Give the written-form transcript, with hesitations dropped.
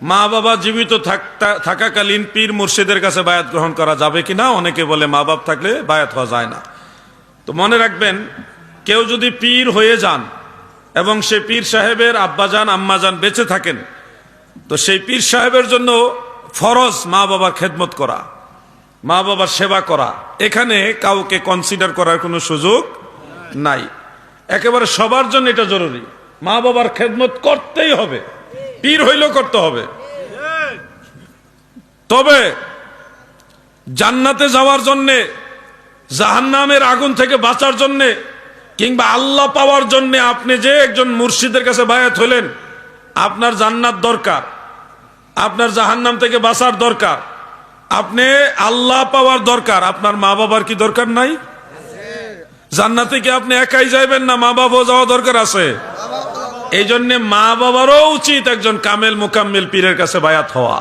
মা বাবা জীবিত থাকাকালীন পীর মুর্শিদের কাছে বায়াত গ্রহণ করা যাবে কিনা? অনেকে বলে মা বাপ থাকলে বায়াত হওয়া যায় না। তো মনে রাখবেন, কেউ যদি পীর হয়ে যান এবং সে পীর সাহেবের আব্বাজান আম্মাজান বেঁচে থাকেন, তো সেই পীর সাহেবের জন্য ফরজ মা বাবার খেদমত করা, মা বাবার সেবা করা। এখানে কাউকে কনসিডার করার কোনো সুযোগ নাই। একেবারে সবার জন্য এটা জরুরি, মা বাবার খেদমত করতেই হবে, পীর হইলেও করতে হবে। তবে জান্নাতে যাওয়ার জন্যে, জাহান্নামের আগুন থেকে বাঁচার জন্যে, কিংবা আল্লাহ পাওয়ার জন্যে আপনি যে একজন মুর্শিদের কাছে বায়াত হলেন, আপনার জান্নাত দরকার, আপনার জাহান্নাম থেকে বাঁচার দরকার, আপনি আল্লাহ পাওয়ার দরকার। আপনার মা বাবার কি দরকার নাই? জান্নাতে কি আপনি একাই যাইবেন না? মা বাবাও যাওয়া দরকার আছে। এই জন্য মা বাবারও উচিত একজন কামেল মুকাম্মেল পীরের কাছে বায়াত হওয়া।